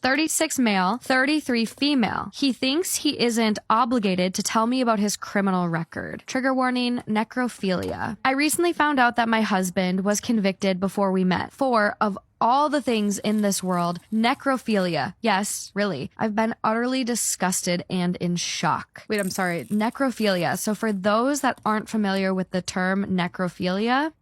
36 male, 33 female. He thinks he isn't obligated to tell me about his criminal record. Trigger warning, necrophilia. I recently found out that my husband was convicted before we met for, of all the things in this world, necrophilia. Yes, really. I've been utterly disgusted and in shock. Wait, I'm sorry. Necrophilia. So for those that aren't familiar with the term necrophilia,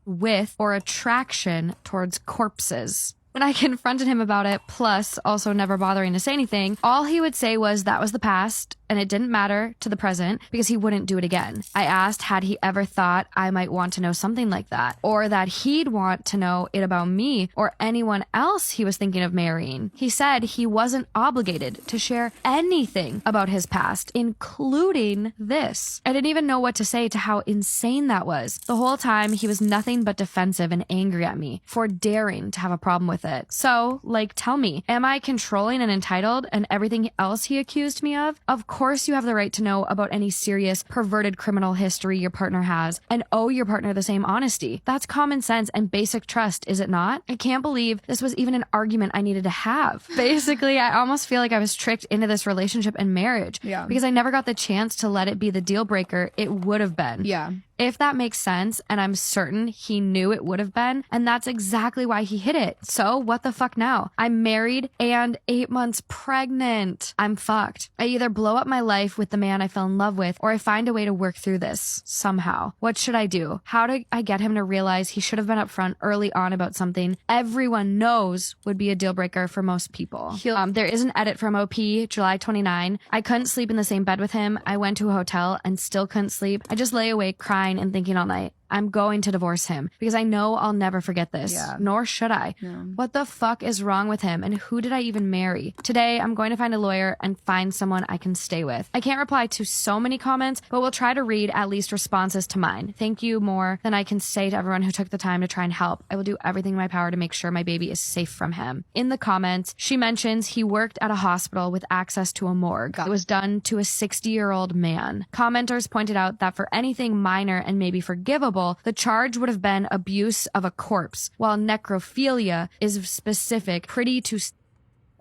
with or attraction towards corpses. When I confronted him about it, plus also never bothering to say anything, all he would say was that was the past and it didn't matter to the present because he wouldn't do it again. I asked, had he ever thought I might want to know something like that, or that he'd want to know it about me or anyone else he was thinking of marrying. He said he wasn't obligated to share anything about his past, including this. I didn't even know what to say to how insane that was. The whole time he was nothing but defensive and angry at me for daring to have a problem with it. So, tell me, am I controlling and entitled and everything else he accused me of? Of course you have the right to know about any serious, perverted criminal history your partner has and owe your partner the same honesty. That's common sense and basic trust, is it not? I can't believe this was even an argument I needed to have. Basically, I almost feel like I was tricked into this relationship and marriage because I never got the chance to let it be the deal breaker it would have been. Yeah. If that makes sense, and I'm certain he knew it would have been, and that's exactly why he hid it. So what the fuck now? I'm married and 8 months pregnant. I'm fucked. I either blow up my life with the man I fell in love with, or I find a way to work through this somehow. What should I do? How do I get him to realize he should have been upfront early on about something everyone knows would be a deal breaker for most people? There is an edit from OP, July 29. I couldn't sleep in the same bed with him. I went to a hotel and still couldn't sleep. I just lay awake crying and thinking all night. I'm going to divorce him because I know I'll never forget this, nor should I. Yeah. What the fuck is wrong with him and who did I even marry? Today, I'm going to find a lawyer and find someone I can stay with. I can't reply to so many comments, but we'll try to read at least responses to mine. Thank you more than I can say to everyone who took the time to try and help. I will do everything in my power to make sure my baby is safe from him. In the comments, she mentions he worked at a hospital with access to a morgue. It was done to a 60-year-old man. Commenters pointed out that for anything minor and maybe forgivable, the charge would have been abuse of a corpse, while necrophilia is specific,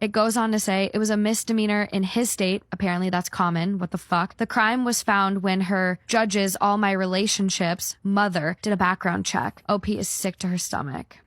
It goes on to say it was a misdemeanor in his state. Apparently that's common. What the fuck? The crime was found when her judges all my relationships mother did a background check. OP is sick to her stomach.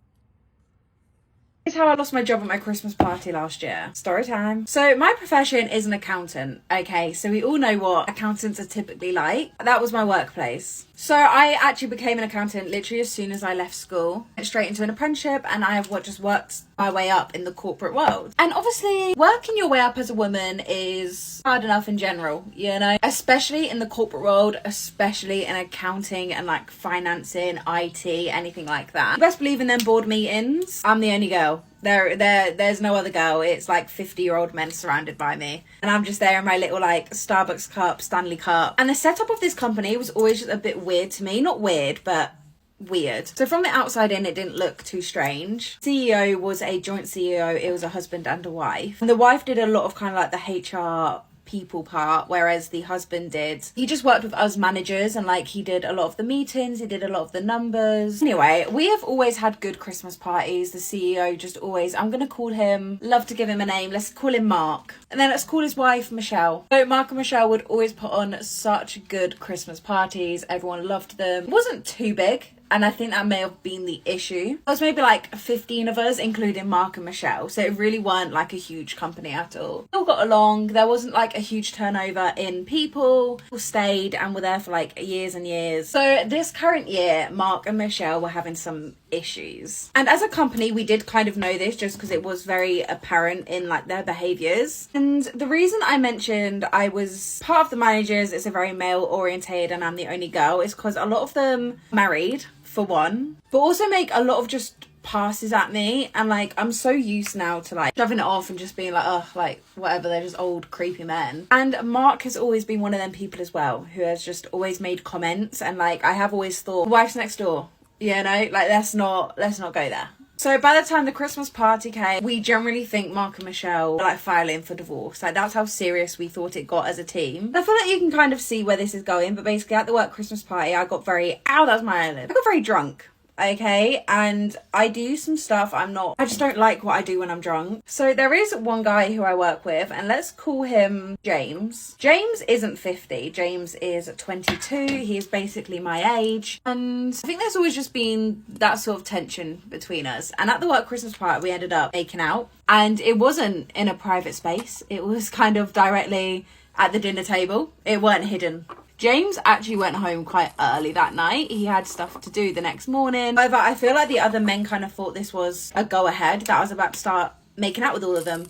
Here's how I lost my job at my Christmas party last year. Story time. So my profession is an accountant. Okay, so we all know what accountants are typically like. That was my workplace. So I actually became an accountant literally as soon as I left school. Went straight into an apprenticeship and I have just worked my way up in the corporate world. And obviously working your way up as a woman is hard enough in general, you know? Especially in the corporate world, especially in accounting and financing, IT, anything like that. You best believe in them board meetings, I'm the only girl. There's no other girl. It's 50-year-old men surrounded by me. And I'm just there in my little Starbucks cup, Stanley cup. And the setup of this company was always just a bit weird to me. Not weird, but weird. So from the outside in, it didn't look too strange. CEO was a joint CEO. It was a husband and a wife. And the wife did a lot of the HR people part, whereas the husband he just worked with us managers and he did a lot of the meetings, he did a lot of the numbers. Anyway, we have always had good Christmas parties. The CEO just always, I'm gonna call him, love to give him a name, let's call him Mark, and then let's call his wife Michelle. So Mark and Michelle would always put on such good Christmas parties. Everyone loved them. It wasn't too big, and I think that may have been the issue. There was maybe 15 of us, including Mark and Michelle. So it really weren't a huge company at all. We all got along. There wasn't a huge turnover in people. People stayed and were there for years and years. So this current year, Mark and Michelle were having some issues. And as a company, we did kind of know this just because it was very apparent in their behaviours. And the reason I mentioned I was part of the managers, it's a very male orientated and I'm the only girl, is because a lot of them married, for one, but also make a lot of just passes at me, and I'm so used now to shoving it off and just being whatever, they're just old creepy men. And Mark has always been one of them people as well who has just always made comments, and I have always thought, wife's next door, you know, let's not go there. So by the time the Christmas party came, we generally think Mark and Michelle were filing for divorce. That's how serious we thought it got as a team. And I feel you can kind of see where this is going, but basically at the work Christmas party, I got very, that was my eyelid. I got very drunk. okay? And I do some stuff I just don't like what I do when I'm drunk. So there is one guy who I work with, and let's call him James. James isn't 50. James is 22. He's basically my age. And I think there's always just been that sort of tension between us. And at the work Christmas party, we ended up making out. And it wasn't in a private space. It was kind of directly at the dinner table. It weren't hidden. James actually went home quite early that night. He had stuff to do the next morning. However, I feel like the other men kind of thought this was a go-ahead, that I was about to start making out with all of them.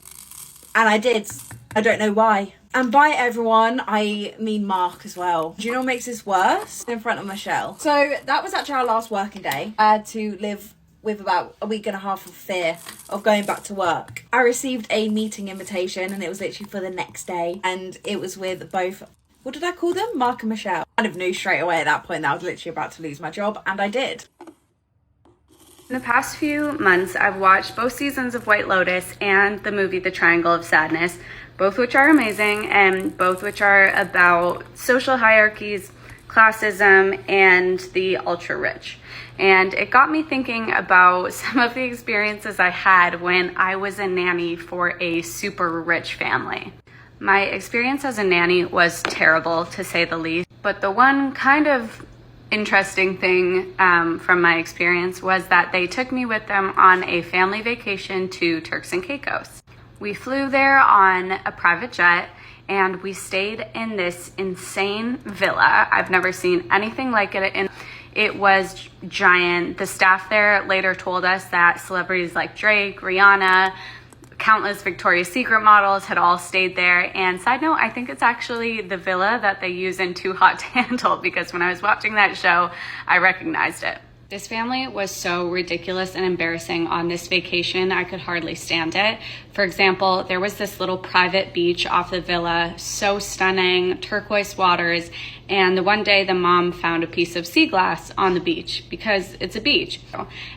And I did. I don't know why. And by everyone, I mean Mark as well. Do you know what makes this worse? In front of Michelle. So that was actually our last working day. I had to live with about a week and a half of fear of going back to work. I received a meeting invitation, and it was literally for the next day. And it was with both... what did I call them? Mark and Michelle. I kind of knew straight away at that point that I was literally about to lose my job, and I did. In the past few months, I've watched both seasons of White Lotus and the movie The Triangle of Sadness, both which are amazing and both which are about social hierarchies, classism, and the ultra-rich. And it got me thinking about some of the experiences I had when I was a nanny for a super rich family. My experience as a nanny was terrible, to say the least, but the one kind of interesting thing from my experience was that they took me with them on a family vacation to Turks and Caicos. We flew there on a private jet, and we stayed in this insane villa. I've never seen anything like it. It was giant. The staff there later told us that celebrities like Drake, Rihanna, countless Victoria's Secret models had all stayed there. And side note, I think it's actually the villa that they use in Too Hot to Handle, because when I was watching that show, I recognized it. This family was so ridiculous and embarrassing on this vacation, I could hardly stand it. For example, there was this little private beach off the villa, so stunning, turquoise waters, and the one day the mom found a piece of sea glass on the beach because it's a beach.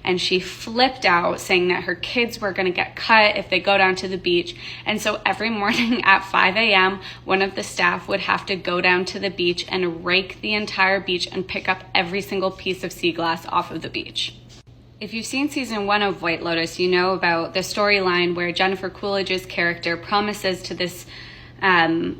And she flipped out, saying that her kids were gonna get cut if they go down to the beach. And so every morning at 5 a.m., one of the staff would have to go down to the beach and rake the entire beach and pick up every single piece of sea glass off of the beach. If you've seen season 1 of White Lotus, you know about the storyline where Jennifer Coolidge's character promises to this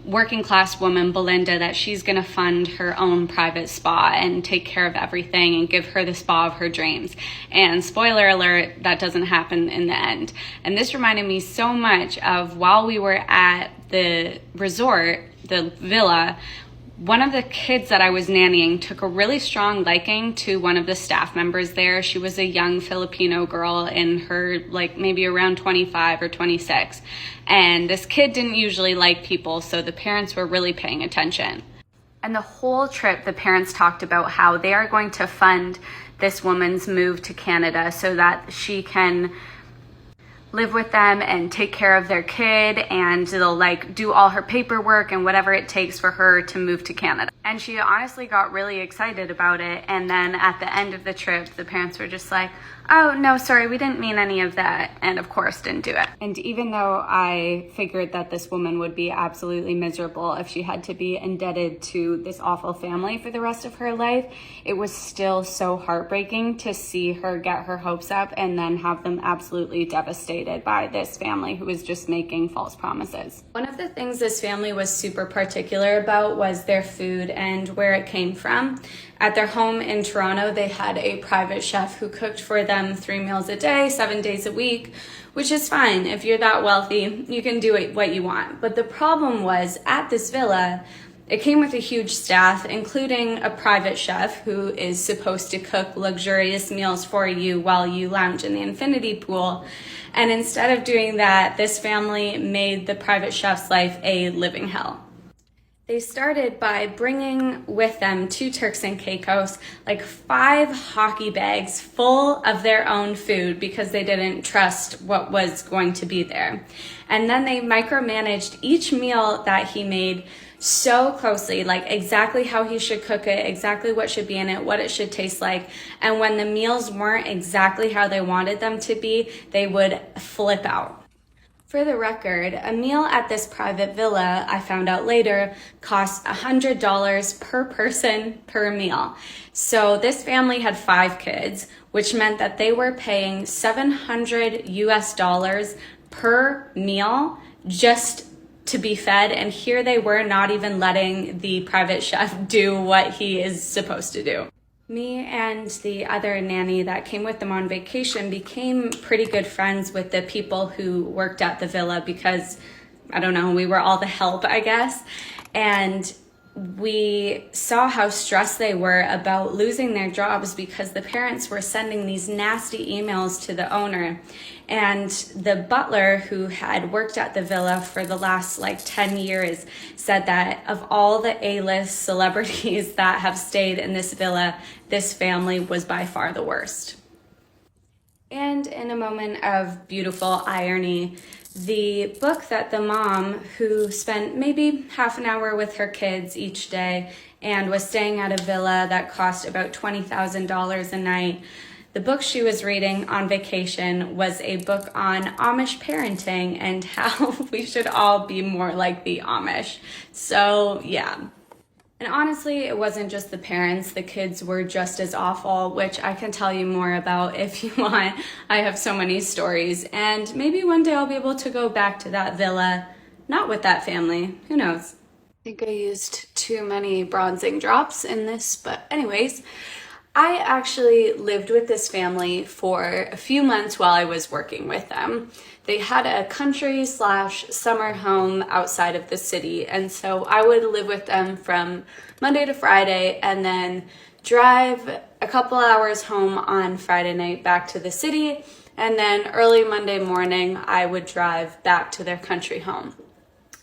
working class woman, Belinda, that she's going to fund her own private spa and take care of everything and give her the spa of her dreams. And spoiler alert, that doesn't happen in the end. And this reminded me so much of while we were at the resort, the villa, one of the kids that I was nannying took a really strong liking to one of the staff members there. She was a young Filipino girl in her, like, maybe around 25 or 26. And this kid didn't usually like people, so the parents were really paying attention. And the whole trip, the parents talked about how they are going to fund this woman's move to Canada so that she can live with them and take care of their kid, and they'll like do all her paperwork and whatever it takes for her to move to Canada. And she honestly got really excited about it. And then at the end of the trip, the parents were just like, oh, no, sorry, we didn't mean any of that. And of course didn't do it. And even though I figured that this woman would be absolutely miserable if she had to be indebted to this awful family for the rest of her life, it was still so heartbreaking to see her get her hopes up and then have them absolutely devastated by this family who was just making false promises. One of the things this family was super particular about was their food and where it came from. At their home in Toronto, they had a private chef who cooked for them 3 meals a day, 7 days a week, which is fine. If you're that wealthy, you can do what you want. But the problem was, at this villa, it came with a huge staff, including a private chef who is supposed to cook luxurious meals for you while you lounge in the infinity pool. And instead of doing that, this family made the private chef's life a living hell. They started by bringing with them to Turks and Caicos like 5 hockey bags full of their own food because they didn't trust what was going to be there. And then they micromanaged each meal that he made so closely, like exactly how he should cook it, exactly what should be in it, what it should taste like. And when the meals weren't exactly how they wanted them to be, they would flip out. For the record, a meal at this private villa, I found out later, costs $100 per person per meal. So this family had 5 kids, which meant that they were paying $700 US per meal just to be fed. And here they were not even letting the private chef do what he is supposed to do. Me and the other nanny that came with them on vacation became pretty good friends with the people who worked at the villa because, I don't know, we were all the help, I guess. And we saw how stressed they were about losing their jobs because the parents were sending these nasty emails to the owner. And the butler, who had worked at the villa for the last 10 years, said that of all the A-list celebrities that have stayed in this villa, this family was by far the worst. And in a moment of beautiful irony, the book that the mom, who spent maybe half an hour with her kids each day and was staying at a villa that cost about $20,000 a night, the book she was reading on vacation was a book on Amish parenting and how we should all be more like the Amish. So, yeah. And honestly, it wasn't just the parents. The kids were just as awful, which I can tell you more about if you want. I have so many stories. And maybe one day I'll be able to go back to that villa, not with that family. Who knows? I think I used too many bronzing drops in this, but anyways. I actually lived with this family for a few months while I was working with them. They had a country/summer home outside of the city, and so I would live with them from Monday to Friday and then drive a couple hours home on Friday night back to the city, and then early Monday morning I would drive back to their country home.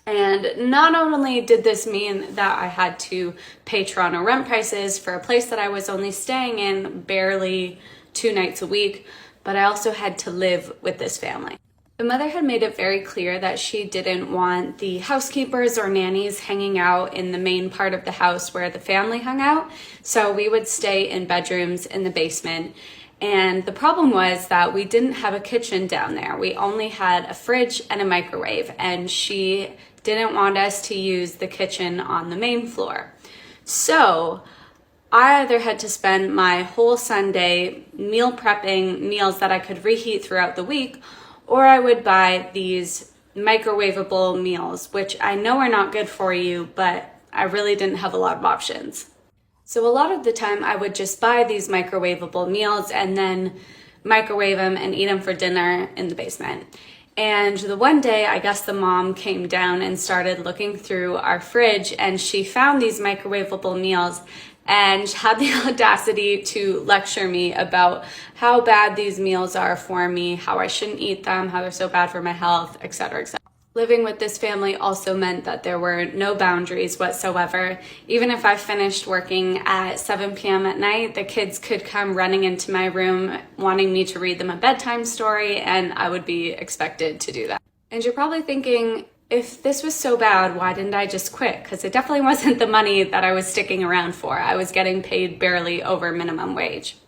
And not only did this mean that I had to pay Toronto rent prices for a place that I was only staying in barely 2 nights a week, but I also had to live with this family. The mother had made it very clear that she didn't want the housekeepers or nannies hanging out in the main part of the house where the family hung out, so we would stay in bedrooms in the basement. And the problem was that we didn't have a kitchen down there. We only had a fridge and a microwave, and she didn't want us to use the kitchen on the main floor. So I either had to spend my whole Sunday meal prepping meals that I could reheat throughout the week, or I would buy these microwavable meals, which I know are not good for you, but I really didn't have a lot of options. So a lot of the time I would just buy these microwavable meals and then microwave them and eat them for dinner in the basement. And the one day, I guess the mom came down and started looking through our fridge, and she found these microwavable meals and had the audacity to lecture me about how bad these meals are for me, how I shouldn't eat them, how they're so bad for my health, etc., etc. Living with this family also meant that there were no boundaries whatsoever. Even if I finished working at 7 p.m. at night, the kids could come running into my room wanting me to read them a bedtime story, and I would be expected to do that. And you're probably thinking, if this was so bad, why didn't I just quit? Because it definitely wasn't the money that I was sticking around for. I was getting paid barely over minimum wage.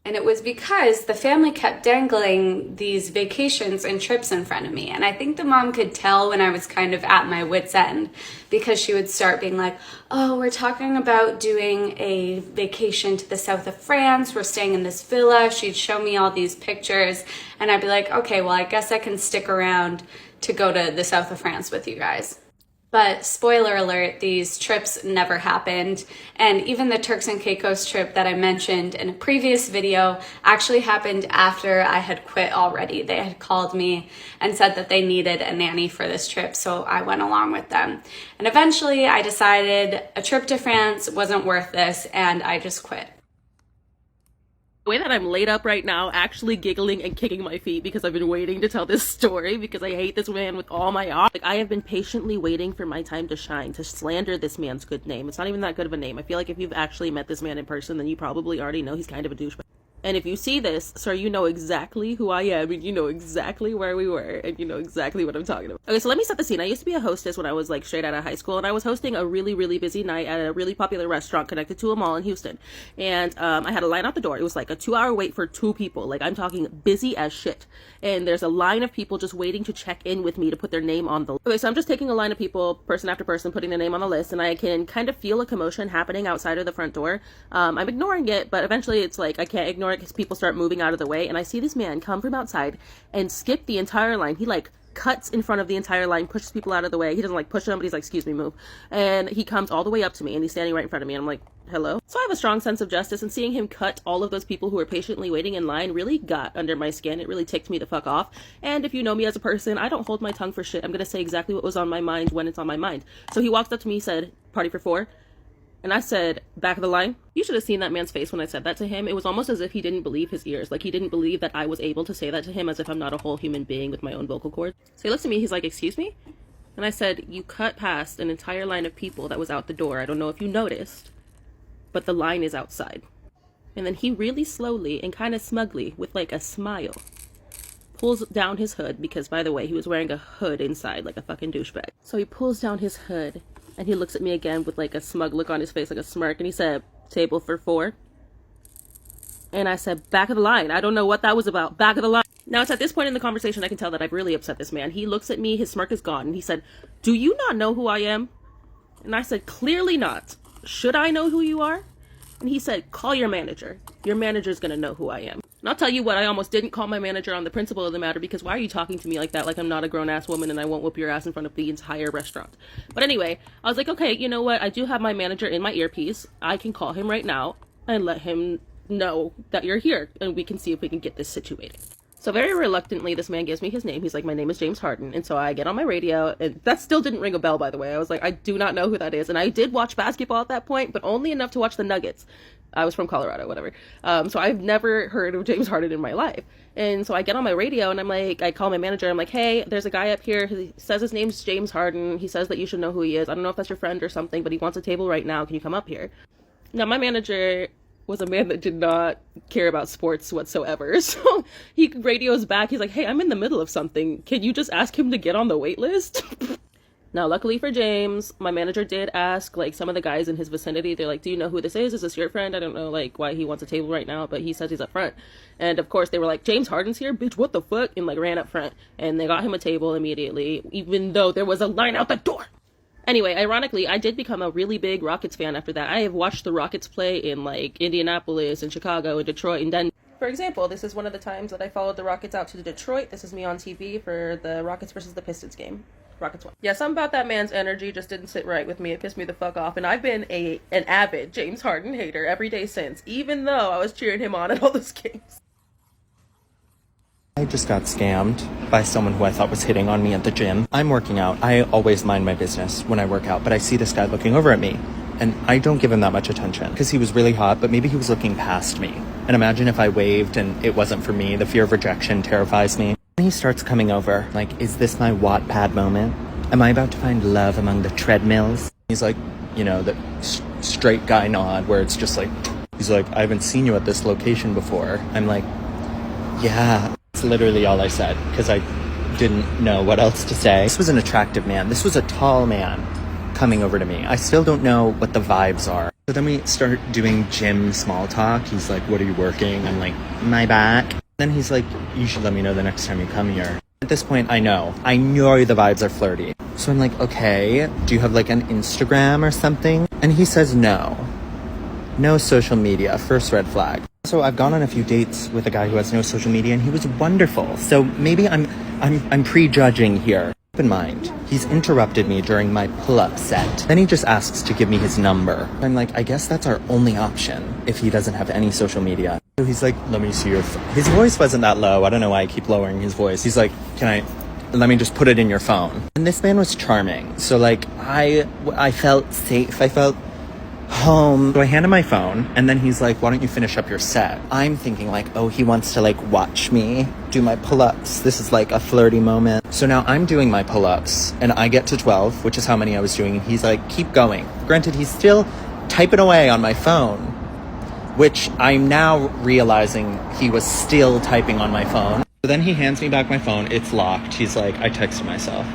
And it was because the family kept dangling these vacations and trips in front of me. And I think the mom could tell when I was kind of at my wit's end, because she would start being like, oh, we're talking about doing a vacation to the south of France. We're staying in this villa. She'd show me all these pictures. And I'd be like, okay, well, I guess I can stick around to go to the south of France with you guys. But spoiler alert, these trips never happened. And even the Turks and Caicos trip that I mentioned in a previous video actually happened after I had quit already. They had called me and said that they needed a nanny for this trip, so I went along with them. And eventually I decided a trip to France wasn't worth this, and I just quit. The way that I'm laid up right now, actually giggling and kicking my feet because I've been waiting to tell this story because I hate this man with all my heart. Like, I have been patiently waiting for my time to shine, to slander this man's good name. It's not even that good of a name. I feel like if you've actually met this man in person, then you probably already know he's kind of a douchebag. And if you see this, sir, you know exactly who I am, and you know exactly where we were, and you know exactly what I'm talking about. Okay, so let me set the scene. I used to be a hostess when I was like straight out of high school, and I was hosting a really, really busy night at a really popular restaurant connected to a mall in Houston. And I had a line out the door. It was like a 2-hour wait for 2 people. Like, I'm talking busy as shit. And there's a line of people just waiting to check in with me to put their name on the list. Okay, so I'm just taking a line of people, person after person, putting their name on the list, and I can kind of feel a commotion happening outside of the front door. I'm ignoring it, but eventually it's like I can't ignore it because people start moving out of the way, and I see this man come from outside and skip the entire line. He like cuts in front of the entire line, pushes people out of the way. He doesn't like push them, but he's like, excuse me, move. And he comes all the way up to me, and he's standing right in front of me, and I'm like, hello? So I have a strong sense of justice, and seeing him cut all of those people who were patiently waiting in line really got under my skin. It really ticked me the fuck off. And if you know me as a person, I don't hold my tongue for shit. I'm gonna say exactly what was on my mind when it's on my mind. So he walked up to me, said, party for 4. And I said, back of the line. You should have seen that man's face when I said that to him. It was almost as if he didn't believe his ears. Like, he didn't believe that I was able to say that to him, as if I'm not a whole human being with my own vocal cords. So he looks at me, he's like, excuse me? And I said, you cut past an entire line of people that was out the door. I don't know if you noticed, but the line is outside. And then he really slowly and kind of smugly, with like a smile, pulls down his hood, because by the way, he was wearing a hood inside like a fucking douchebag. So he pulls down his hood, and he looks at me again with like a smug look on his face, like a smirk, and he said, table for 4. And I said, back of the line. I don't know what that was about. Back of the line. Now it's at this point in the conversation I can tell that I've really upset this man. He looks at me, his smirk is gone, and he said, do you not know who I am? And I said, clearly not. Should I know who you are? And he said, call your manager. Your manager's gonna know who I am. And I'll tell you what, I almost didn't call my manager on the principle of the matter, because why are you talking to me like that? Like I'm not a grown-ass woman and I won't whoop your ass in front of the entire restaurant. But anyway, I was like, okay, you know what? I do have my manager in my earpiece. I can call him right now and let him know that you're here, and we can see if we can get this situated. So very reluctantly, this man gives me his name. He's like, my name is James Harden. And so I get on my radio, and that still didn't ring a bell, by the way. I was like, I do not know who that is. And I did watch basketball at that point, but only enough to watch the Nuggets. I was from Colorado, whatever. So I've never heard of James Harden in my life. And so I get on my radio, and I'm like, I call my manager. I'm like, hey, there's a guy up here. He says his name's James Harden. He says that you should know who he is. I don't know if that's your friend or something, but he wants a table right now. Can you come up here? Now, my manager was a man that did not care about sports whatsoever. So he radios back. He's like, hey, I'm in the middle of something. Can you just ask him to get on the wait list? Now, luckily for James, my manager did ask, like, some of the guys in his vicinity. They're like, do you know who this is? Is this your friend? I don't know, like, why he wants a table right now, but he says he's up front. And, of course, they were like, James Harden's here? Bitch, what the fuck? And, like, ran up front. And they got him a table immediately, even though there was a line out the door. Anyway, ironically, I did become a really big Rockets fan after that. I have watched the Rockets play in, like, Indianapolis and Chicago and Detroit and Denver. For example, this is one of the times that I followed the Rockets out to Detroit. This is me on TV for the Rockets versus the Pistons game. Rockets won. Yeah, something about that man's energy just didn't sit right with me. It pissed me the fuck off. And I've been an avid James Harden hater every day since, even though I was cheering him on at all those games. I just got scammed by someone who I thought was hitting on me at the gym. I'm working out. I always mind my business when I work out, but I see this guy looking over at me, and I don't give him that much attention because he was really hot, but maybe he was looking past me. And imagine if I waved and it wasn't for me. The fear of rejection terrifies me. And he starts coming over, like, is this my Wattpad moment? Am I about to find love among the treadmills? He's like, you know, the straight guy nod where it's just like, he's like, I haven't seen you at this location before. I'm like, yeah. That's literally all I said, because I didn't know what else to say. This was an attractive man. This was a tall man coming over to me. I still don't know what the vibes are. So then we start doing gym small talk. He's like, what are you working? I'm like, my back. Then he's like, you should let me know the next time you come here. At this point, I know the vibes are flirty. So I'm like, okay, do you have like an Instagram or something? And he says no social media, first red flag. So I've gone on a few dates with a guy who has no social media, and he was wonderful. So maybe I'm prejudging here. Keep in mind, he's interrupted me during my pull-up set. Then he just asks to give me his number. I'm like, I guess that's our only option if he doesn't have any social media. So he's like, let me see your phone. His voice wasn't that low. I don't know why I keep lowering his voice. He's like, let me just put it in your phone. And this man was charming. So like, I felt safe. I felt home. So I hand him my phone, and then he's like, why don't you finish up your set? I'm thinking like, oh, he wants to like watch me do my pull-ups. This is like a flirty moment. So now I'm doing my pull-ups, and I get to 12, which is how many I was doing, and he's like, keep going. Granted, he's still typing away on my phone, which I'm now realizing he was still typing on my phone. So then he hands me back my phone. It's locked. He's like, I texted myself.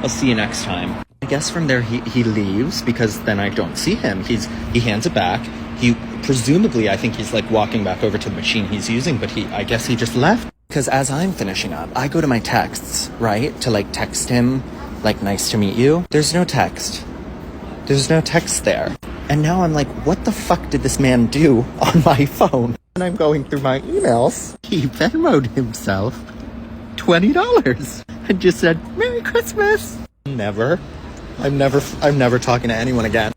I'll see you next time. I guess from there he leaves because then I don't see him. He hands it back. He presumably, I think he's like walking back over to the machine he's using, but I guess he just left. Because as I'm finishing up, I go to my texts, right? To like text him, like, nice to meet you. There's no text. There's no text there. And now I'm like, what the fuck did this man do on my phone? And I'm going through my emails. He Venmo'd himself $20 and just said, Merry Christmas. I'm never talking to anyone again.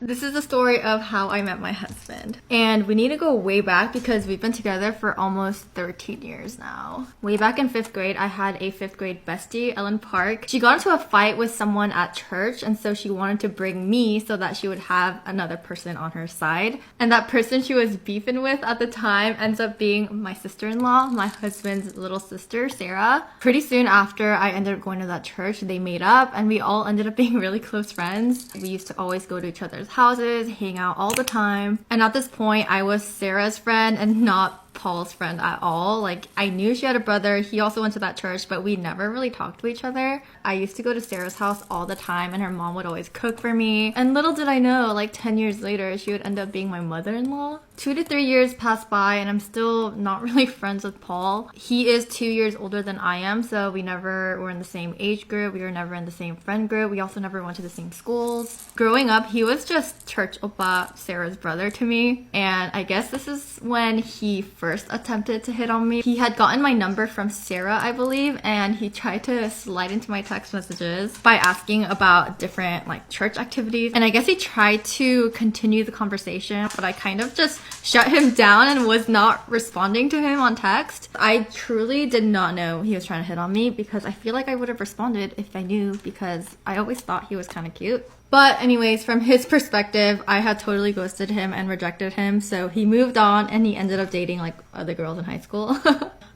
This is the story of how I met my husband. And we need to go way back because we've been together for almost 13 years now. Way back in 5th grade, I had a 5th grade bestie, Ellen Park. She got into a fight with someone at church, and so she wanted to bring me so that she would have another person on her side. And that person she was beefing with at the time ends up being my sister-in-law, my husband's little sister, Sarah. Pretty soon after I ended up going to that church, they made up and we all ended up being really close friends. We used to always go to each other's houses, hang out all the time. And at this point, I was Sarah's friend and not Paul's friend at all. Like, I knew she had a brother. He also went to that church, but we never really talked to each other. I used to go to Sarah's house all the time and her mom would always cook for me. And little did I know, like 10 years later, she would end up being my mother-in-law. 2 to 3 years passed by and I'm still not really friends with Paul. He is 2 years older than I am, so we never were in the same age group. We were never in the same friend group. We also never went to the same schools. Growing up, he was just church oppa, Sarah's brother to me. And I guess this is when he first attempted to hit on me. He had gotten my number from Sarah, I believe, and he tried to slide into my text messages by asking about different like church activities. And I guess he tried to continue the conversation, but I kind of just shut him down and was not responding to him on text. I truly did not know he was trying to hit on me because I feel like I would have responded if I knew, because I always thought he was kind of cute. But anyways, from his perspective, I had totally ghosted him and rejected him, so he moved on and he ended up dating like other girls in high school.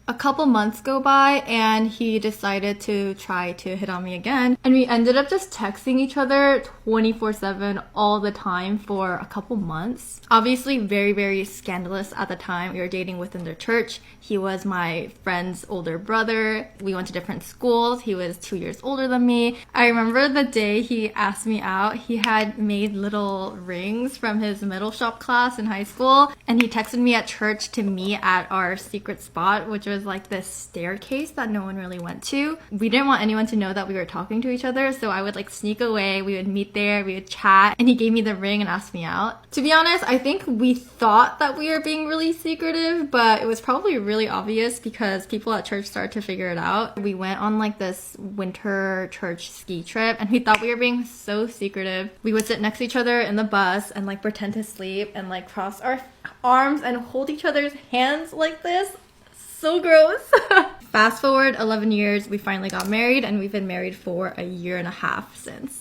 A couple months go by and he decided to try to hit on me again, and we ended up just texting each other 24/7 all the time for a couple months. Obviously very, very scandalous at the time. We were dating within the church. He was my friend's older brother. We went to different schools. He was 2 years older than me. I remember the day he asked me out, he had made little rings from his middle shop class in high school, and he texted me at church to meet at our secret spot, which was like this staircase that no one really went to. We didn't want anyone to know that we were talking to each other, so I would like sneak away. We would meet there, we would chat, and he gave me the ring and asked me out. To be honest, I think we thought that we were being really secretive, but it was probably really obvious because people at church started to figure it out. We went on like this winter church ski trip and we thought we were being so secretive. We would sit next to each other in the bus and like pretend to sleep and like cross our arms and hold each other's hands like this. So gross. Fast forward 11 years, we finally got married and we've been married for a year and a half since.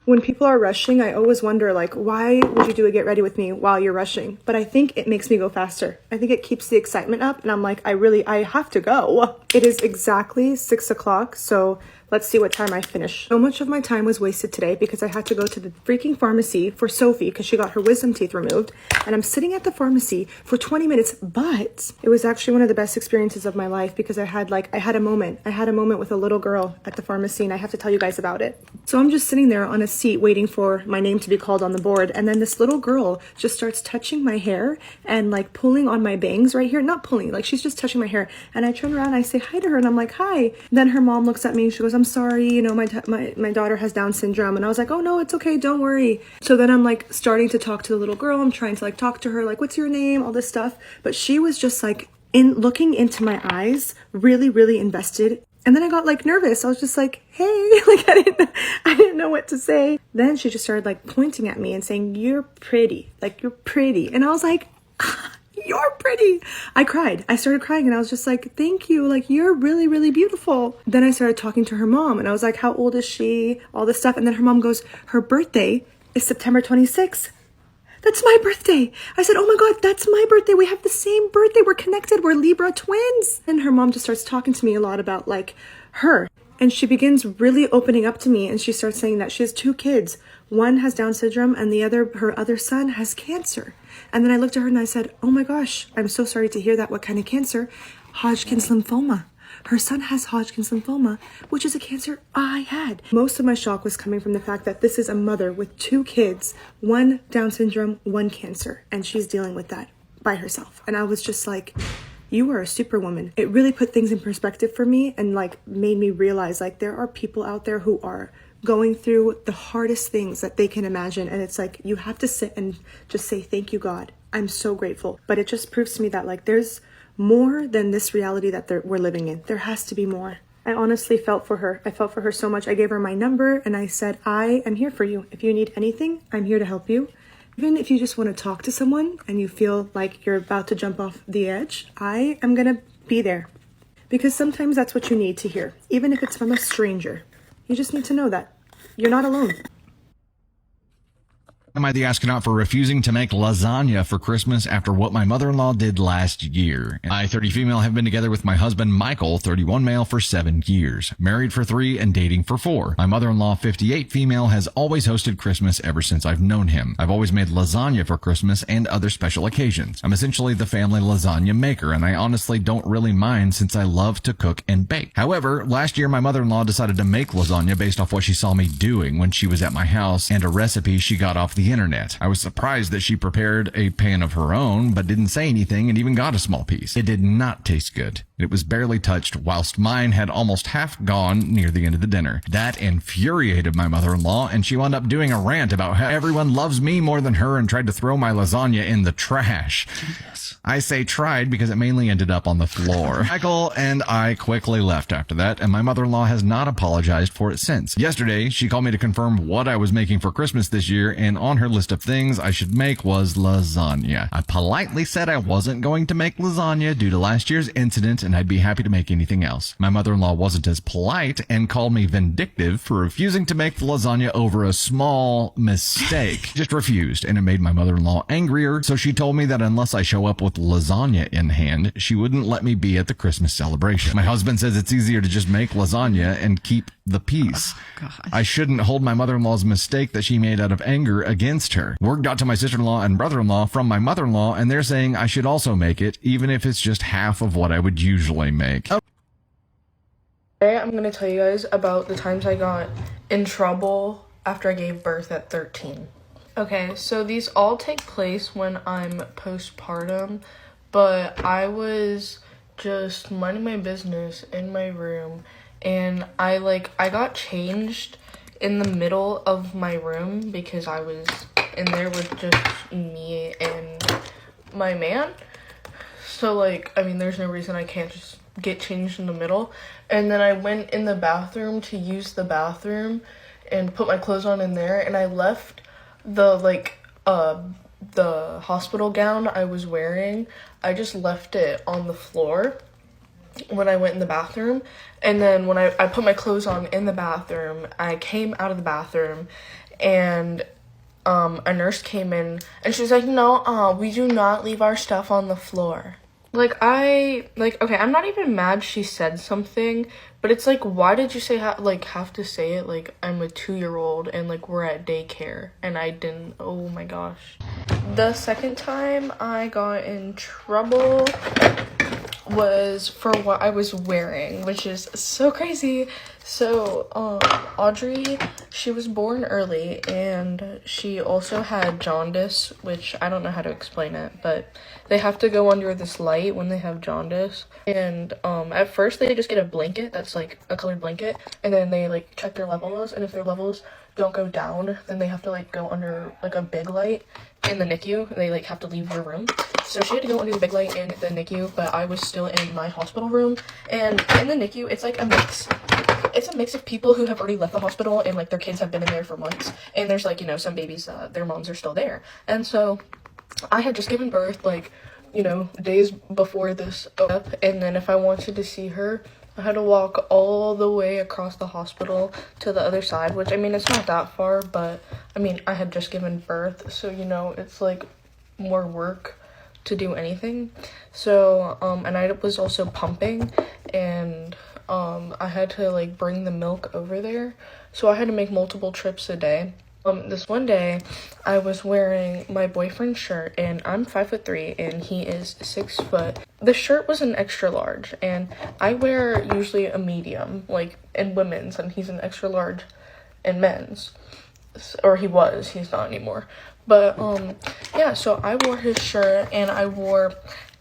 When people are rushing, I always wonder, like, why would you do a get ready with me while you're rushing? But I think it makes me go faster. I think it keeps the excitement up, and I'm like, I have to go. It is exactly 6 o'clock, so let's see what time I finish. So much of my time was wasted today because I had to go to the freaking pharmacy for Sophie because she got her wisdom teeth removed. And I'm sitting at the pharmacy for 20 minutes, but it was actually one of the best experiences of my life because I had a moment. I had a moment with a little girl at the pharmacy, and I have to tell you guys about it. So I'm just sitting there on a seat waiting for my name to be called on the board, and then this little girl just starts touching my hair and like pulling on my bangs right here. Not pulling, like she's just touching my hair. And I turn around and I say hi to her, and I'm like, hi. Then her mom looks at me and she goes, I'm sorry, you know, my daughter has Down syndrome. And I was like, oh no, it's okay, don't worry. So then I'm like starting to talk to the little girl. I'm trying to like talk to her, like, what's your name, all this stuff. But she was just like looking into my eyes, really, really invested. And then I got like nervous. I was just like, hey, like I didn't know what to say. Then she just started like pointing at me and saying, you're pretty, like you're pretty. And I was like, you're pretty. I cried. I started crying and I was just like, thank you. Like, you're really, really beautiful. Then I started talking to her mom and I was like, how old is she? All this stuff. And then her mom goes, her birthday is September 26th. That's my birthday. I said, oh my God, that's my birthday. We have the same birthday. We're connected. We're Libra twins. And her mom just starts talking to me a lot about like her And she begins really opening up to me, and she starts saying that she has 2 kids. One has Down syndrome and her other son has cancer. And then I looked at her and I said, oh my gosh, I'm so sorry to hear that. What kind of cancer? Hodgkin's lymphoma. Her son has Hodgkin's lymphoma, which is a cancer I had. Most of my shock was coming from the fact that this is a mother with 2 kids, 1 Down syndrome, 1 cancer, and she's dealing with that by herself. And I was just like, you are a superwoman. It really put things in perspective for me and like made me realize like there are people out there who are going through the hardest things that they can imagine. And it's like, you have to sit and just say, thank you, God. I'm so grateful. But it just proves to me that like there's more than this reality that we're living in. There has to be more. I honestly felt for her. I felt for her so much. I gave her my number and I said, I am here for you. If you need anything, I'm here to help you. Even if you just want to talk to someone and you feel like you're about to jump off the edge, I am going to be there. Because sometimes that's what you need to hear. Even if it's from a stranger. You just need to know that you're not alone. Am I the astronaut for refusing to make lasagna for Christmas after what my mother-in-law did last year? I, 30 female, have been together with my husband, Michael, 31 male, for 7 years. Married for 3 and dating for 4. My mother-in-law, 58 female, has always hosted Christmas ever since I've known him. I've always made lasagna for Christmas and other special occasions. I'm essentially the family lasagna maker, and I honestly don't really mind since I love to cook and bake. However, last year my mother-in-law decided to make lasagna based off what she saw me doing when she was at my house and a recipe she got off the internet. I was surprised that she prepared a pan of her own, but didn't say anything and even got a small piece. It did not taste good. It was barely touched, whilst mine had almost half gone near the end of the dinner. That infuriated my mother-in-law, and she wound up doing a rant about how everyone loves me more than her and tried to throw my lasagna in the trash. Jesus. I say tried because it mainly ended up on the floor. Michael and I quickly left after that, and my mother-in-law has not apologized for it since. Yesterday, she called me to confirm what I was making for Christmas this year, and on her list of things I should make was lasagna. I politely said I wasn't going to make lasagna due to last year's incident, and I'd be happy to make anything else. My mother-in-law wasn't as polite and called me vindictive for refusing to make the lasagna over a small mistake. Just refused, and it made my mother-in-law angrier, so she told me that unless I show up with lasagna in hand, she wouldn't let me be at the Christmas celebration. My husband says it's easier to just make lasagna and keep the peace. I shouldn't hold my mother-in-law's mistake that she made out of anger against her. Word got to my sister-in-law and brother-in-law from my mother-in-law, and they're saying I should also make it, even if it's just half of what I would usually make. Today I'm going to tell you guys about the times I got in trouble after I gave birth at 13. Okay, so these all take place when I'm postpartum, but I was just minding my business in my room, and I got changed in the middle of my room because I was in there with just me and my man. So there's no reason I can't just get changed in the middle. And then I went in the bathroom to use the bathroom and put my clothes on in there, and I left the hospital gown I was wearing. I just left it on the floor when I went in the bathroom. And then when I put my clothes on in the bathroom, I came out of the bathroom, and a nurse came in, and she was like, no, we do not leave our stuff on the floor. Okay, I'm not even mad she said something, but it's like, why did you say have to say it? Like, I'm a 2-year-old and we're at daycare, and I didn't. Oh my gosh. The second time I got in trouble was for what I was wearing, which is so crazy. So Audrey, she was born early, and she also had jaundice, which I don't know how to explain it, but they have to go under this light when they have jaundice. And at first they just get a blanket that's like a colored blanket, and then they check their levels, and if their levels don't go down, then they have to go under a big light in the NICU. They have to leave your room. So she had to go under the big light in the NICU, but I was still in my hospital room. And in the NICU, it's a mix. It's a mix of people who have already left the hospital and their kids have been in there for months. And there's some babies, their moms are still there. And so I had just given birth days before this up, and then if I wanted to see her, I had to walk all the way across the hospital to the other side, which it's not that far, but I had just given birth, so it's more work to do anything. So and I was also pumping, and I had to like bring the milk over there, so I had to make multiple trips a day. This one day I was wearing my boyfriend's shirt, and I'm 5'3" and he is 6 foot. The shirt was an extra large, and I wear usually a medium, like in women's, and he's an extra large in men's. Or he was, he's not anymore. But yeah, so I wore his shirt, and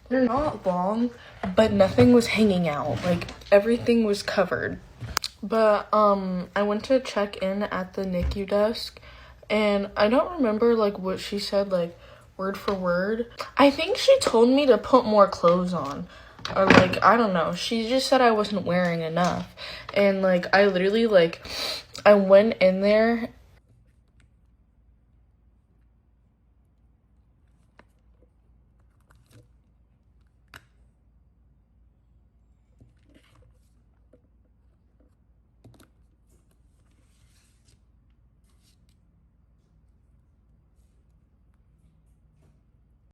they're not long, but nothing was hanging out. Like everything was covered. But I went to check in at the NICU desk, and I don't remember like what she said, like word for word. I think she told me to put more clothes on, or like I don't know. She just said I wasn't wearing enough, and like I literally like I went in there